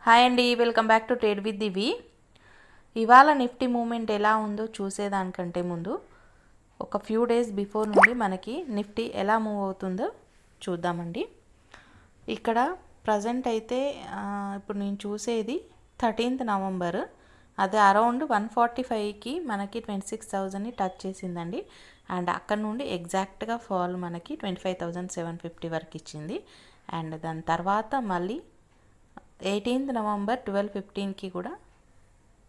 Hi అండి, welcome back to trade with Divi. ఇవాళ Nifty moment ఎలా ఉందో చూసేదానికంటే ముందు ఒక ఫ్యూ డేస్ బిఫోర్ నుండి మనకి నిఫ్టీ ఎలా మూవ్ అవుతుందో చూద్దామండి. ఇక్కడ ప్రజెంట్ అయితే ఇప్పుడు నేను చూసేది 13th నవంబర్, అది అరౌండ్ 145కి మనకి 26,000ని టచ్ చేసిందండి. అండ్ అక్కడ నుండి ఎగ్జాక్ట్గా ఫాల్ మనకి 25,750 వరకు ఇచ్చింది. అండ్ దాని తర్వాత మళ్ళీ 18th నవంబర్ 12:15కి కూడా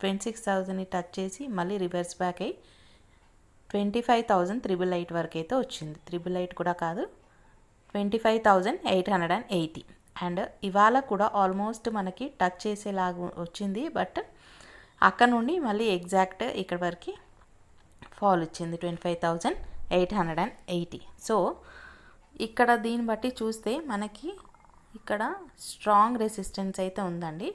26,000ని టచ్ చేసి మళ్ళీ రివర్స్ బ్యాక్ అయ్యి 25,888 వరకు అయితే వచ్చింది. 888 కూడా కాదు, 25,880. అండ్ ఇవాళ కూడా ఆల్మోస్ట్ మనకి టచ్ చేసేలాగా వచ్చింది. బట్ అక్కడ నుండి మళ్ళీ ఎగ్జాక్ట్ ఇక్కడ వరకు ఫాల్ వచ్చింది 25,880. సో ఇక్కడ దీన్ని బట్టి చూస్తే మనకి ఇక్కడ స్ట్రాంగ్ రెసిస్టెన్స్ అయితే ఉందండి.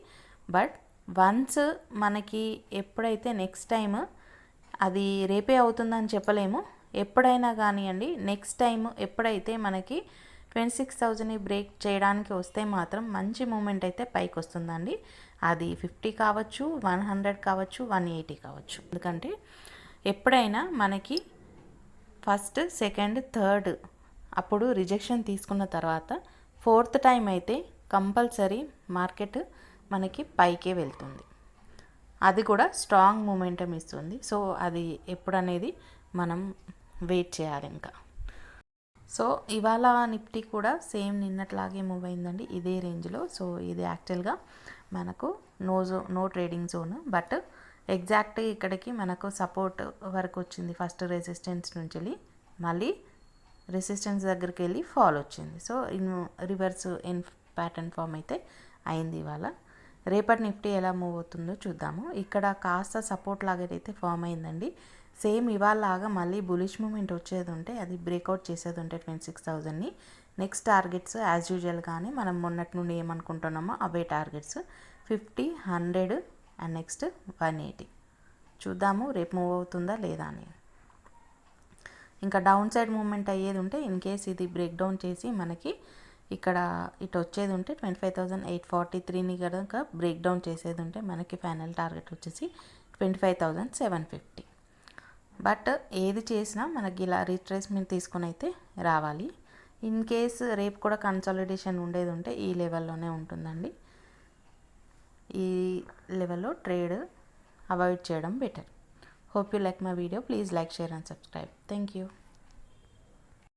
బట్ వన్స్ మనకి ఎప్పుడైతే నెక్స్ట్ టైం అది రేపే అవుతుందని చెప్పలేము, ఎప్పుడైనా కానివ్వండి నెక్స్ట్ టైం ఎప్పుడైతే మనకి 26,000ని బ్రేక్ చేయడానికి వస్తే మాత్రం మంచి మూమెంట్ అయితే పైకి వస్తుందండి. అది 50 కావచ్చు, 100 కావచ్చు, 180 కావచ్చు. ఎందుకంటే ఎప్పుడైనా మనకి ఫస్ట్, సెకండ్, థర్డ్ అప్పుడు రిజెక్షన్ తీసుకున్న తర్వాత ఫోర్త్ టైం అయితే కంపల్సరీ మార్కెట్ మనకి పైకే వెళ్తుంది. అది కూడా స్ట్రాంగ్ మూమెంటం ఇస్తుంది. సో అది ఎప్పుడనేది మనం వెయిట్ చేయాలి ఇంకా. సో ఇవాళ నిఫ్టీ కూడా సేమ్ నిన్నట్లాగే మూవ్ అయిందండి, ఇదే రేంజ్లో. సో ఇది యాక్చువల్గా మనకు no trading zone. But exact ఇక్కడికి మనకు సపోర్ట్ వరకు వచ్చింది. ఫస్ట్ రెసిస్టెన్స్ నుంచి వెళ్ళి మళ్ళీ రెసిస్టెన్స్ దగ్గరికి వెళ్ళి ఫాల్ వచ్చింది. So reverse in pattern form అయితే అయింది ఇవాళ. రేపటి నిఫ్టీ ఎలా మూవ్ అవుతుందో చూద్దాము. ఇక్కడ కాస్త సపోర్ట్ లాగా అయితే ఫామ్ అయిందండి. సేమ్ ఇవాళ లాగా మళ్ళీ బులిష్ మూమెంట్ వచ్చేది ఉంటే, అది బ్రేక్అవుట్ చేసేది ఉంటే 26,000ని నెక్స్ట్ టార్గెట్స్ యాజ్ యూజువల్ కానీ మనం మొన్నటి నుండి ఏమనుకుంటున్నామో అవే టార్గెట్స్ 50, 100 అండ్ నెక్స్ట్ 180. చూద్దాము రేపు మూవ్ అవుతుందా లేదా అని. ఇంకా డౌన్ సైడ్ మూమెంట్ అయ్యేది ఉంటే, ఇన్ కేస్ ఇది బ్రేక్ డౌన్ చేసి మనకి ఇక్కడ ఇటు వచ్చేది ఉంటే 25,843ని కనుక బ్రేక్ డౌన్ చేసేది ఉంటే మనకి ఫైనల్ టార్గెట్ వచ్చేసి 25,750. బట్ ఏది చేసినా మనకి ఇలా రీట్రేస్మెంట్ తీసుకొని అయితే రావాలి. ఇన్ కేస్ రేపు కూడా కన్సాలిడేషన్ ఉండేది ఉంటే ఈ లెవెల్లోనే ఉంటుందండి. ఈ లెవెల్లో ట్రేడ్ అవాయిడ్ చేయడం better. Hope you like my video. Please like, share and subscribe. Thank you.